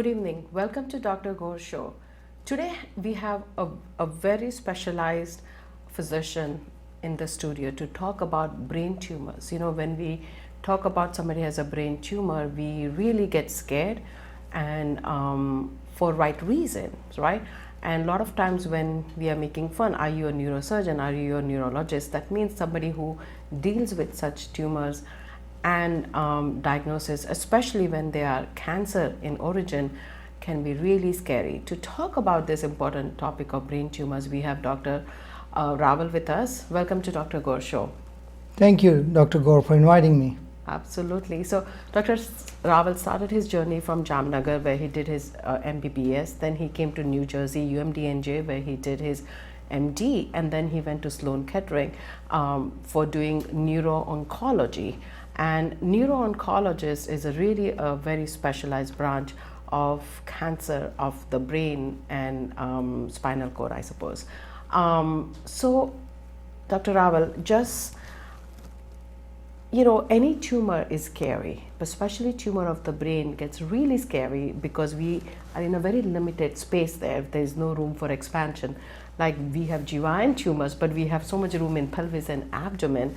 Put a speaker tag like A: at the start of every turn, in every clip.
A: Good evening. Welcome to Dr. Gore's show. Today we have a very specialized physician in the studio to talk about brain tumors. You know, when we talk about somebody has a brain tumor, we really get scared and for right reasons, right? And a lot of times when we are making fun, are you a neurosurgeon? Are you a neurologist? That means somebody who deals with such tumors and diagnosis, especially when they are cancer in origin, can be really scary. To talk about this important topic of brain tumors, we have Dr. Raval with us. Welcome to Dr. Gore's show.
B: Thank you, Dr. Gore, for inviting me.
A: Absolutely. So Dr. Raval started his journey from Jamnagar, where he did his MBBS. Then he came to New Jersey, UMDNJ, where he did his MD, and then he went to Sloan Kettering for doing neuro-oncology. And neuro-oncologist is really a very specialized branch of cancer of the brain and spinal cord, I suppose. So, Dr. Raval, just, you know, any tumor is scary, but especially tumor of the brain gets really scary because we are in a very limited space there. There's no room for expansion. Like we have GYN tumors, but we have so much room in pelvis and abdomen.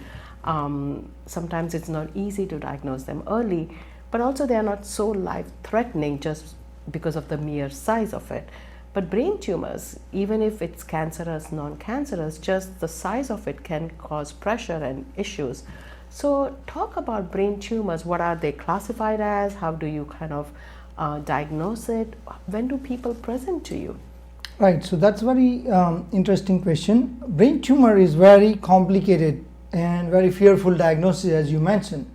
A: Sometimes it's not easy to diagnose them early, but also they are not so life-threatening just because of the mere size of it. But brain tumors, even if it's cancerous, non-cancerous, just the size of it can cause pressure and issues. So talk about brain tumors. What are they classified as? How do you kind of diagnose it? When do people present to you?
B: Right, so that's a very interesting question. Brain tumor is very complicated and very fearful diagnosis, as you mentioned.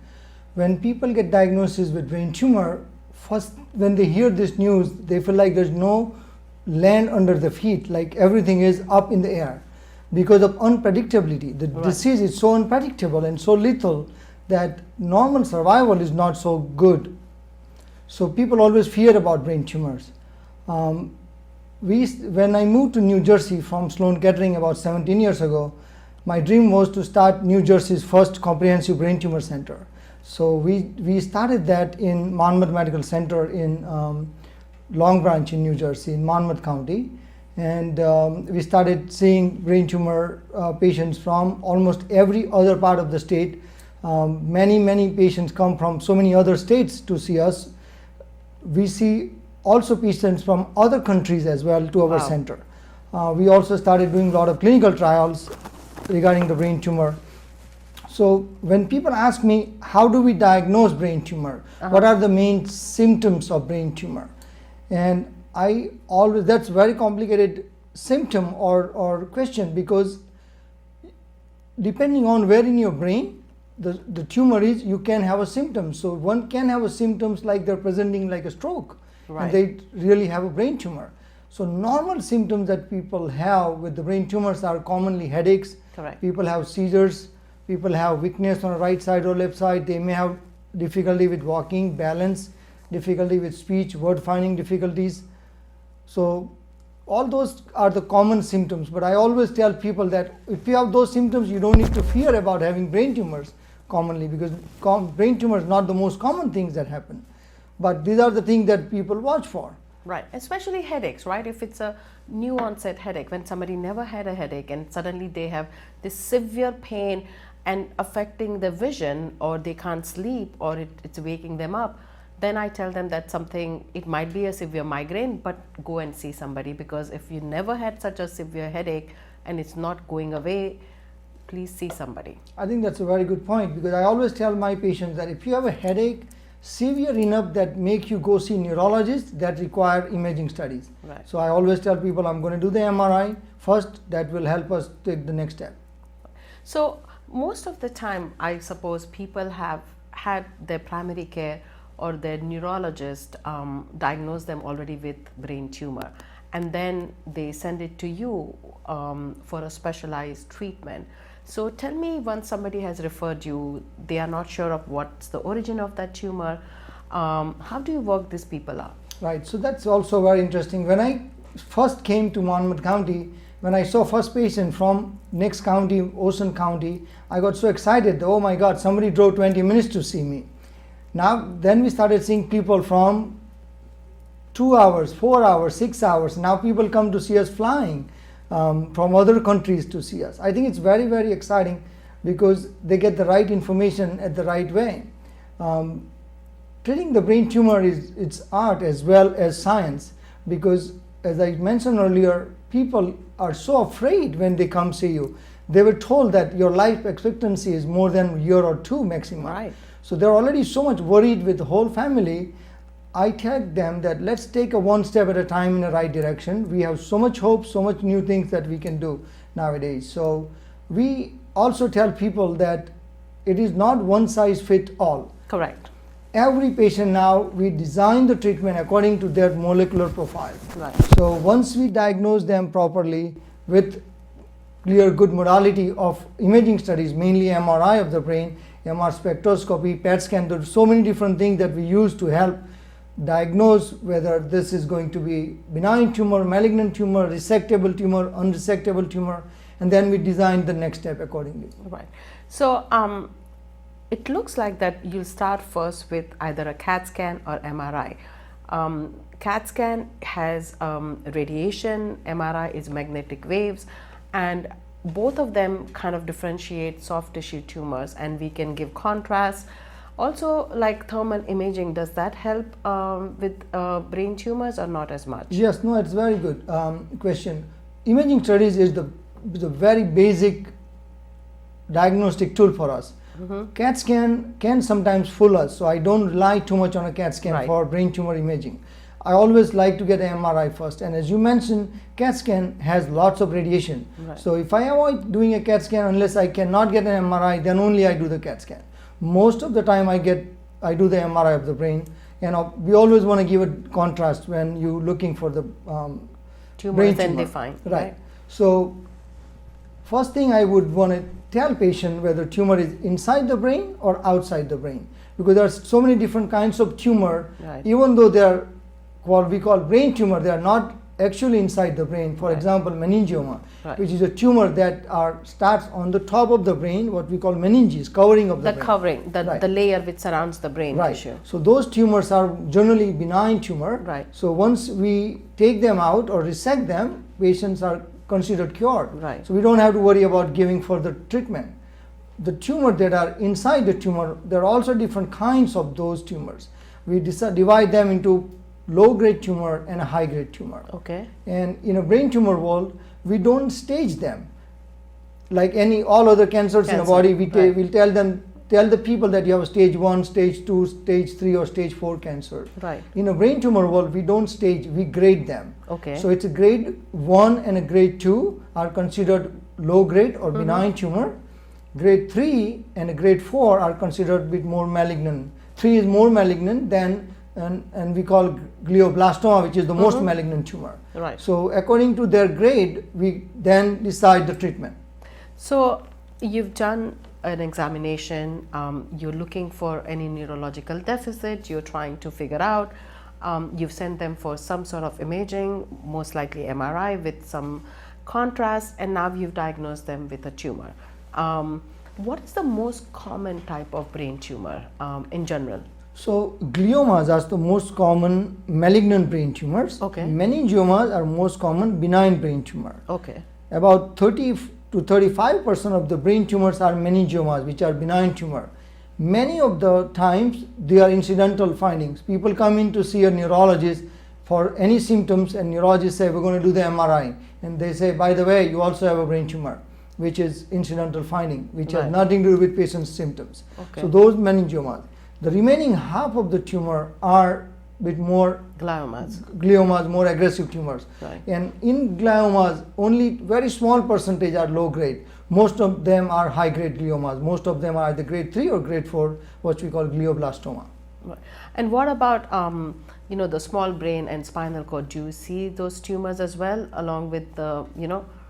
B: When people get diagnosis with brain tumor, first when they hear this news, they feel like there's no land under the feet, like everything is up in the air because of unpredictability. The disease is so unpredictable and so lethal that normal survival is not so good. So people always fear about brain tumors. When I moved to New Jersey from Sloan Kettering about 17 years ago, my dream was to start New Jersey's first comprehensive brain tumor center. So we started that in Monmouth Medical Center in Long Branch in New Jersey, in Monmouth County. And we started seeing brain tumor patients from almost every other part of the state. Many patients come from so many other states to see us. We see also patients from other countries as well to our center. We also started doing a lot of clinical trials regarding the brain tumor. So when people ask me, how do we diagnose brain tumor? What are the main symptoms of brain tumor? And that's very complicated symptom or question, because depending on where in your brain the tumor is, you can have a symptom. So one can have a symptoms like they're presenting like a stroke, and they really have a brain tumor. So normal symptoms that people have with the brain tumors are commonly headaches.
A: Correct.
B: People have seizures. People have weakness on the right side or left side. They may have difficulty with walking, balance, difficulty with speech, word finding difficulties. So all those are the common symptoms. But I always tell people that if you have those symptoms, you don't need to fear about having brain tumors commonly, because brain tumor is not the most common things that happen. But these are the things that people watch for.
A: Right, especially headaches, right? If it's a new onset headache, when somebody never had a headache and suddenly they have this severe pain and affecting the vision, or they can't sleep, or it's waking them up, then I tell them that it might be a severe migraine, but go and see somebody, because if you never had such a severe headache and it's not going away, please see somebody.
B: I think that's a very good point, because I always tell my patients that if you have a headache severe enough that make you go see neurologists, that require imaging studies.
A: Right.
B: So I always tell people I'm going to do the MRI first. That will help us take the next step.
A: So most of the time, I suppose people have had their primary care or their neurologist diagnose them already with brain tumor, and then they send it to you for a specialized treatment. So tell me, once somebody has referred you, they are not sure of what's the origin of that tumor, how do you work these people up?
B: Right, so that's also very interesting. When I first came to Monmouth County, when I saw first patient from next county, Ocean County, I got so excited. Oh my God, somebody drove 20 minutes to see me. Then we started seeing people from 2 hours, 4 hours, 6 hours. Now people come to see us flying from other countries to see us. I think it's very, very exciting because they get the right information at the right way. Treating the brain tumor is it's art as well as science, because as I mentioned earlier, people are so afraid when they come see you. They were told that your life expectancy is more than a year or two maximum.
A: Right.
B: So they're already so much worried with the whole family. I tell them that let's take a one step at a time in the right direction. We have so much hope, so much new things that we can do nowadays. So we also tell people that it is not one size fit all.
A: Correct.
B: Every patient now, we design the treatment according to their molecular profile.
A: Right.
B: So once we diagnose them properly with clear good modality of imaging studies, mainly MRI of the brain, MR spectroscopy, PET scan, there's so many different things that we use to help diagnose whether this is going to be benign tumor, malignant tumor, resectable tumor, unresectable tumor, and then we design the next step accordingly.
A: Right. So it looks like that you'll start first with either a CAT scan or MRI. CAT scan has radiation, MRI is magnetic waves, and both of them kind of differentiate soft tissue tumors, and we can give contrast. Also, like thermal imaging, does that help with brain tumors or not as much?
B: Yes, no, it's very good question. Imaging studies is the very basic diagnostic tool for us. CAT scan can sometimes fool us, so I don't rely too much on a CAT scan for brain tumor imaging. I always like to get an MRI first, and as you mentioned, CAT scan has lots of radiation.
A: Right.
B: So if I avoid doing a CAT scan unless I cannot get an MRI, then only I do the CAT scan. Most of the time I do the MRI of the brain, and we always want to give a contrast when you're looking for the
A: tumor
B: brain
A: is then
B: tumor.
A: defined.
B: Right. So first thing I would want to tell patient whether tumor is inside the brain or outside the brain, because there are so many different kinds of tumor.
A: Right.
B: Even though they are we call brain tumor, they are not actually inside the brain. For example, meningioma, which is a tumor that starts on the top of the brain, what we call meninges, covering of the brain.
A: Covering, the layer which surrounds the brain tissue.
B: So those tumors are generally benign tumor.
A: Right.
B: So once we take them out or resect them, patients are considered cured.
A: Right.
B: So we don't have to worry about giving further treatment. The tumor that are inside the tumor, there are also different kinds of those tumors. We divide them into low-grade tumor and a high-grade tumor.
A: Okay.
B: And in a brain tumor world, we don't stage them. Like all other cancers in the body, we'll tell the people that you have a stage 1, stage 2, stage 3 or stage 4 cancer.
A: Right.
B: In a brain tumor world, we don't stage, we grade them.
A: Okay.
B: So it's a grade 1 and a grade 2 are considered low-grade or benign tumor. Grade 3 and a grade 4 are considered a bit more malignant. 3 is more malignant than and we call glioblastoma, which is the most malignant tumor.
A: Right.
B: So according to their grade, we then decide the treatment.
A: So you've done an examination, you're looking for any neurological deficit, you're trying to figure out, you've sent them for some sort of imaging, most likely MRI with some contrast, and now you've diagnosed them with a tumor. What is the most common type of brain tumor in general?
B: So gliomas are the most common malignant brain tumors.
A: Okay.
B: Meningiomas are most common benign brain tumor.
A: Okay.
B: About 30 to 35% of the brain tumors are meningiomas, which are benign tumor. Many of the times they are incidental findings. People come in to see a neurologist for any symptoms, and neurologists say we're going to do the MRI, and they say, by the way, you also have a brain tumor, which is incidental finding, which has nothing to do with patient's symptoms.
A: Okay.
B: So those meningiomas. The remaining half of the tumor are a bit more gliomas, more aggressive tumors.
A: Right.
B: And in gliomas, only very small percentage are low grade. Most of them are high grade gliomas. Most of them are either grade 3 or grade 4, what we call glioblastoma.
A: Right. And what about the small brain and spinal cord? Do you see those tumors as well, along with the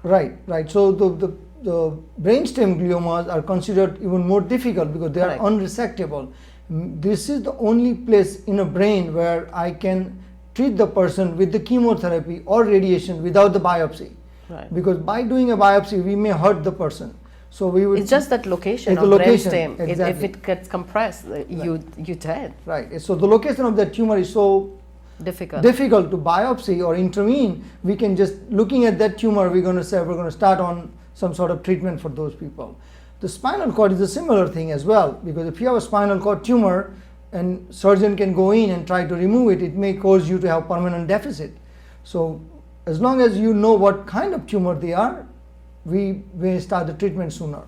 B: Right. So the brainstem gliomas are considered even more difficult because they are unresectable. This is the only place in a brain where I can treat the person with the chemotherapy or radiation without the biopsy.
A: Right.
B: Because by doing a biopsy, we may hurt the person. So we would.
A: It's just that location of brainstem. If it gets compressed, you dead.
B: Right. So the location of that tumor is so difficult to biopsy or intervene, we can just, looking at that tumor, we're going to say we're going to start on some sort of treatment for those people. The spinal cord is a similar thing as well, because if you have a spinal cord tumor and surgeon can go in and try to remove it, it may cause you to have permanent deficit. So as long as you know what kind of tumor they are, we may start the treatment sooner.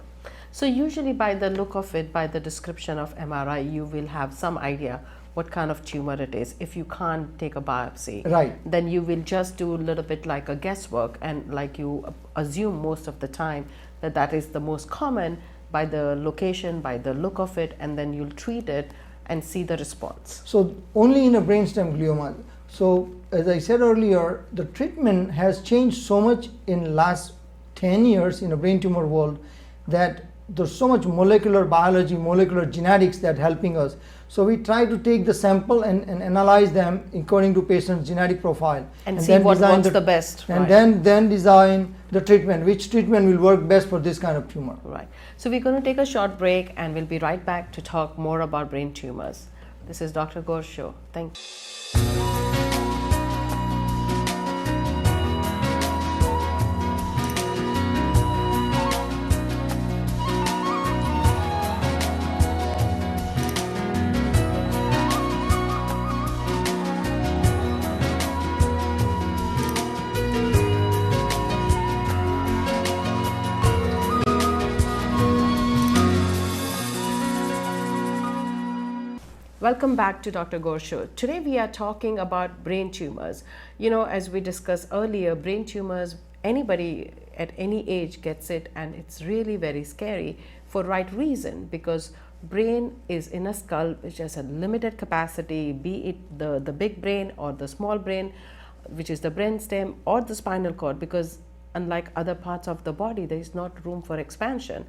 A: So usually by the look of it, by the description of MRI, you will have some idea what kind of tumor it is. If you can't take a biopsy,
B: Right.
A: then you will just do a little bit like a guesswork, and like you assume most of the time that that is the most common by the location, by the look of it, and then you'll treat it and see the response.
B: So only in a brainstem glioma. So as I said earlier, the treatment has changed so much in last 10 years in the brain tumor world that there's so much molecular biology, molecular genetics that helping us. So we try to take the sample and analyze them according to patient's genetic profile.
A: And see what works the best.
B: And
A: right.
B: then design the treatment, which treatment will work best for this kind of tumor.
A: Right. So we're going to take a short break and we'll be right back to talk more about brain tumors. This is Dr. Ghosh Show. Thank you. Welcome back to Dr. Ghosh Show. Today we are talking about brain tumors. You know, as we discussed earlier, brain tumors, anybody at any age gets it, and it's really very scary for right reason, because brain is in a skull which has a limited capacity, be it the big brain or the small brain, which is the brainstem, or the spinal cord, because unlike other parts of the body, there is not room for expansion.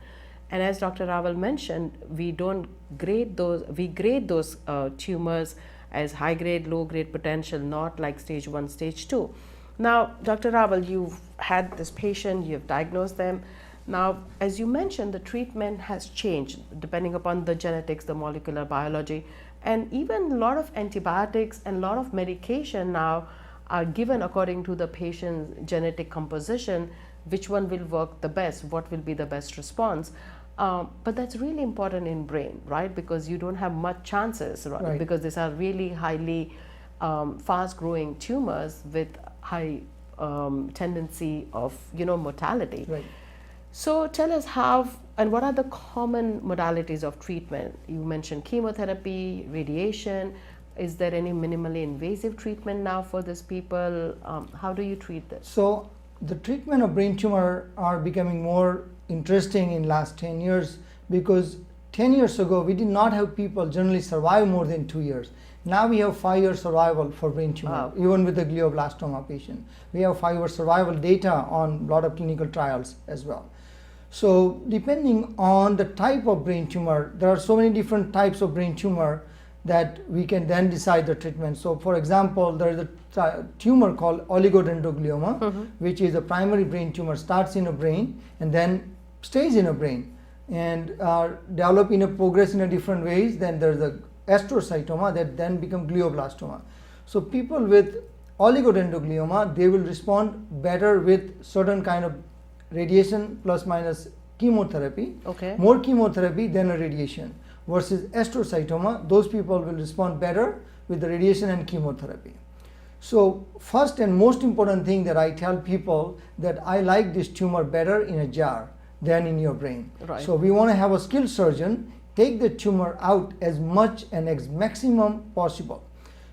A: And as Dr. Raval mentioned, we grade those tumors as high grade, low grade potential, not like stage 1, stage 2. Now, Dr. Raval, you've had this patient, you've diagnosed them. Now, as you mentioned, the treatment has changed depending upon the genetics, the molecular biology, and even a lot of antibiotics and a lot of medication now are given according to the patient's genetic composition, which one will work the best, what will be the best response. But that's really important in brain, right? Because you don't have much chances, right? Because these are really highly fast-growing tumors with high tendency of, mortality.
B: Right.
A: So tell us how and what are the common modalities of treatment? You mentioned chemotherapy, radiation. Is there any minimally invasive treatment now for these people? How do you treat this?
B: So the treatment of brain tumor are becoming more interesting in last 10 years, because 10 years ago we did not have people generally survive more than 2 years. Now we have 5-year survival for brain tumor. Wow. Even with the glioblastoma patient, we have 5-year survival data on a lot of clinical trials as well. So depending on the type of brain tumor, there are so many different types of brain tumor that we can then decide the treatment. So for example, there is a tumor called oligodendroglioma, which is a primary brain tumor, starts in a brain and then stays in a brain and develop in a progress in a different ways. Then there's a astrocytoma that then become glioblastoma. So people with oligodendroglioma, they will respond better with certain kind of radiation plus minus chemotherapy, more chemotherapy than a radiation. Versus astrocytoma, those people will respond better with the radiation and chemotherapy. So first and most important thing that I tell people that I like this tumor better in a jar than in your brain.
A: Right.
B: So we want to have a skilled surgeon take the tumor out as much and as maximum possible.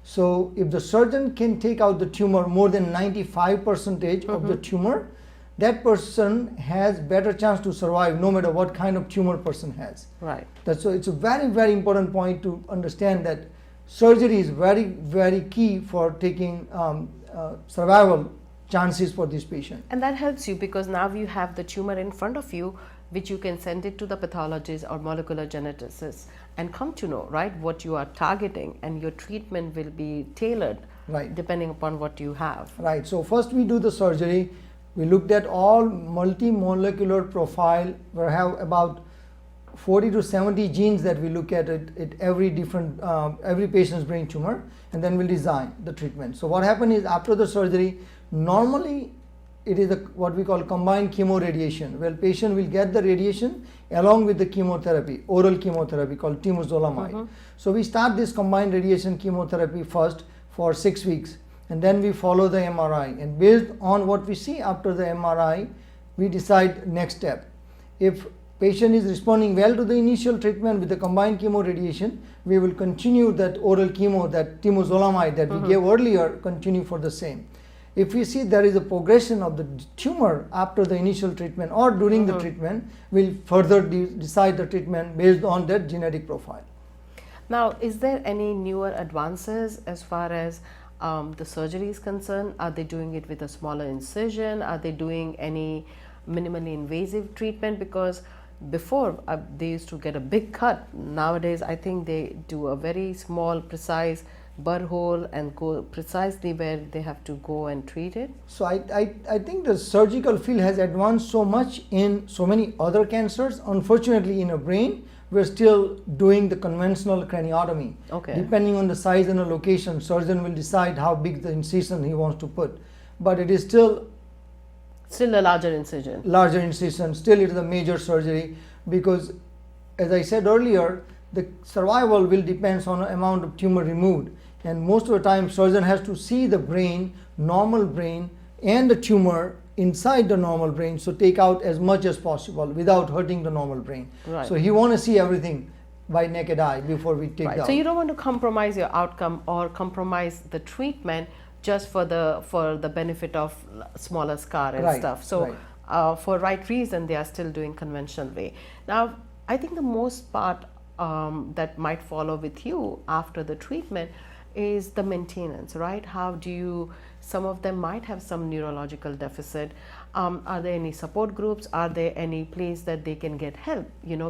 B: So if the surgeon can take out the tumor more than 95% of the tumor, that person has better chance to survive no matter what kind of tumor person has.
A: Right.
B: So it's a very, very important point to understand that surgery is very, very key for taking survival chances for this patient.
A: And that helps you because now you have the tumor in front of you, which you can send it to the pathologist or molecular geneticist and come to know, right, what you are targeting, and your treatment will be tailored,
B: right,
A: depending upon what you have.
B: Right. So first we do the surgery. We looked at all multi-molecular profile. We have about 40 to 70 genes that we look at every patient's brain tumor, and then we'll design the treatment. So what happens is after the surgery, normally it is what we call combined chemoradiation, where patient will get the radiation along with the chemotherapy, oral chemotherapy called temozolomide. So we start this combined radiation chemotherapy first for 6 weeks, and then we follow the MRI, and based on what we see after the MRI, we decide next step. If patient is responding well to the initial treatment with the combined chemoradiation, we will continue that oral chemo, that temozolomide that we gave earlier, continue for the same. If we see there is a progression of the tumor after the initial treatment or during the treatment, we'll further decide the treatment based on that genetic profile.
A: Now, is there any newer advances as far as the surgery is concerned? Are they doing it with a smaller incision? Are they doing any minimally invasive treatment? Because before they used to get a big cut. Nowadays, I think they do a very small, precise burr hole and go precisely where they have to go and treat it.
B: So I think the surgical field has advanced so much in so many other cancers. Unfortunately, in a brain, we're still doing the conventional craniotomy.
A: Okay.
B: Depending on the size and the location, surgeon will decide how big the incision he wants to put. But it is still
A: a larger incision.
B: Larger incision, still it is a major surgery, because as I said earlier, the survival will depend on the amount of tumor removed. And most of the time, surgeon has to see the brain, normal brain, and the tumor inside the normal brain, so take out as much as possible without hurting the normal brain.
A: Right.
B: So he want to see everything by naked eye before we take out.
A: So you don't want to compromise your outcome or compromise the treatment just for the benefit of smaller scar and stuff. So for right reason, they are still doing conventional way. Now, I think the most part that might follow with you after the treatment is the maintenance, right? How do you, some of them might have some neurological deficit. Are there any support groups? Are there any place that they can get help,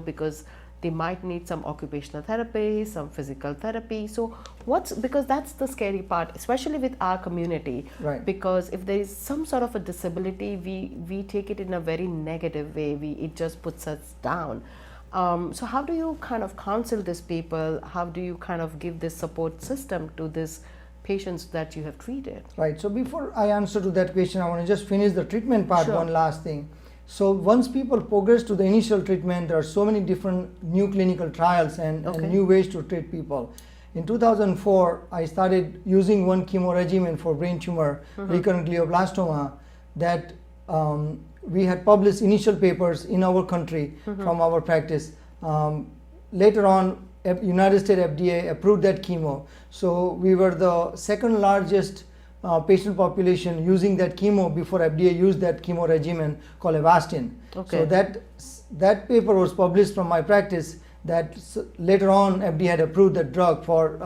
A: because they might need some occupational therapy, some physical therapy. So because that's the scary part, especially with our community,
B: right?
A: Because if there is some sort of a disability, we take it in a very negative way. It just puts us down. So how do you kind of counsel these people? How do you kind of give this support system to these patients that you have treated?
B: Right. So before I answer to that question, I want to just finish the treatment part.
A: Sure.
B: One last thing. So once people progress to the initial treatment, there are so many different new clinical trials and new ways to treat people. In 2004, I started using one chemo regimen for brain tumor, recurrent glioblastoma, that we had published initial papers in our country from our practice. Later on, United States FDA approved that chemo. So we were the second largest patient population using that chemo before FDA used that chemo regimen called Avastin.
A: Okay.
B: So that paper was published from my practice, that later on FDA had approved the drug for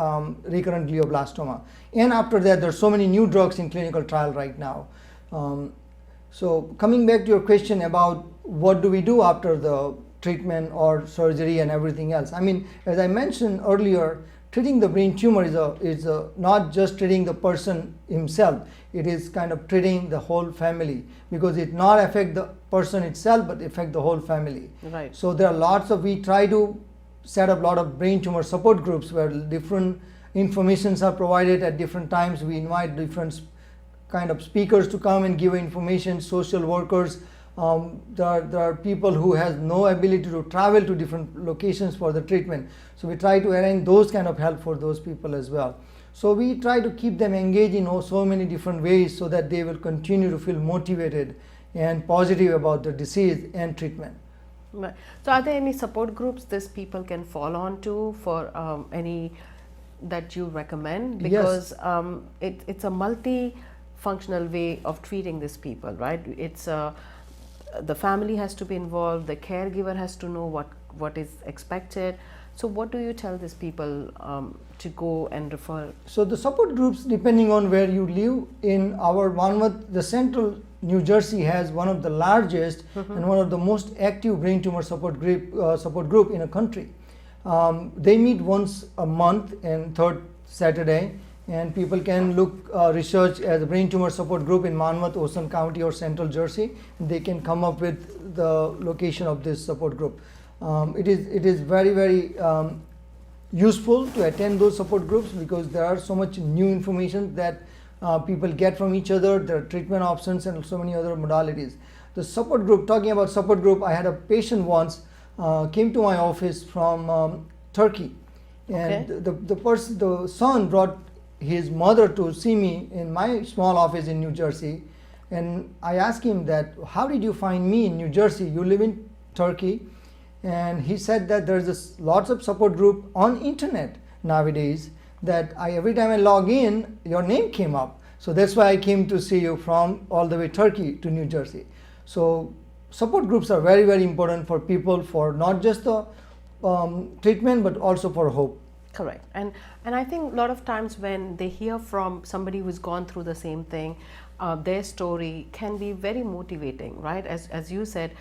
B: recurrent glioblastoma. And after that, there are so many new drugs in clinical trial right now. So coming back to your question about what do we do after the treatment or surgery and everything else. I mean, as I mentioned earlier, treating the brain tumor is not just treating the person himself, it is kind of treating the whole family, because it not affect the person itself but affect the whole family.
A: Right.
B: So there are we try to set up a lot of brain tumor support groups where different informations are provided at different times. We invite different kind of speakers to come and give information, social workers. There are people who has no ability to travel to different locations for the treatment. So we try to arrange those kind of help for those people as well. So we try to keep them engaged in so many different ways so that they will continue to feel motivated and positive about the disease and treatment.
A: Right. So are there any support groups these people can fall on to for any that you recommend? Because yes. It's a multi-functional way of treating these people, right? It's the family has to be involved, the caregiver has to know what is expected. So what do you tell these people to go and refer? So
B: the support groups, depending on where you live, in our Monmouth, the central New Jersey has one of the largest and one of the most active brain tumor support group in a country. They meet once a month and third Saturday, and people can look research as a brain tumor support group in Monmouth, Ocean County or Central Jersey. They can come up with the location of this support group. It is very useful to attend those support groups because there are so much new information that people get from each other. There are treatment options and so many other modalities. The support group, talking about support group, I had a patient once came to my office from Turkey, and the son brought his mother to see me in my small office in New Jersey, and I asked him that, how did you find me in New Jersey? You live in Turkey. And he said that there's lots of support group on internet nowadays that every time I log in, your name came up. So that's why I came to see you from all the way Turkey to New Jersey. So support groups are very important for people, for not just the treatment but also for hope.
A: Correct. And I think a lot of times when they hear from somebody who's gone through the same thing, their story can be very motivating, right? As you said,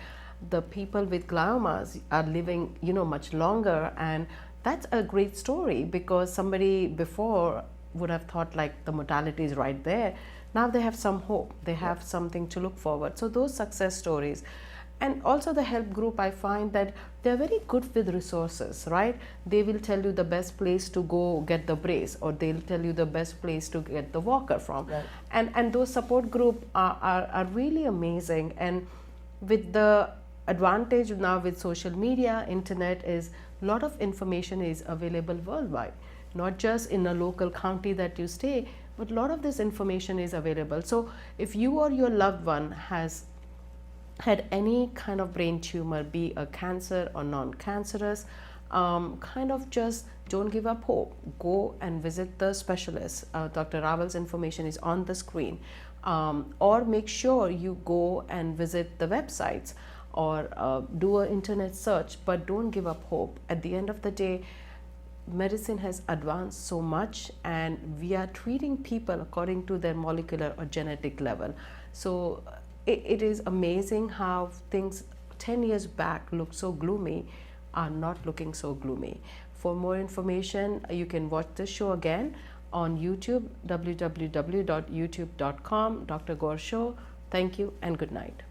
A: the people with gliomas are living, much longer, and that's a great story because somebody before would have thought like the mortality is right there. Now they have some hope, they have something to look forward. So those success stories. And also the help group, I find that they're very good with resources, right? They will tell you the best place to go get the brace, or they'll tell you the best place to get the walker from.
B: Right.
A: And those support group are really amazing. And with the advantage now with social media, internet, is a lot of information is available worldwide, not just in a local county that you stay, but a lot of this information is available. So if you or your loved one has had any kind of brain tumor, be a cancer or non-cancerous, kind of just don't give up hope. Go and visit the specialist. Dr. Raval's information is on the screen, or make sure you go and visit the websites or do an internet search, but don't give up hope. At the end of the day, medicine has advanced so much and we are treating people according to their molecular or genetic level. So it is amazing how things 10 years back looked so gloomy are not looking so gloomy. For more information, you can watch this show again on YouTube, www.youtube.com. Dr. Gaur Show. Thank you and good night.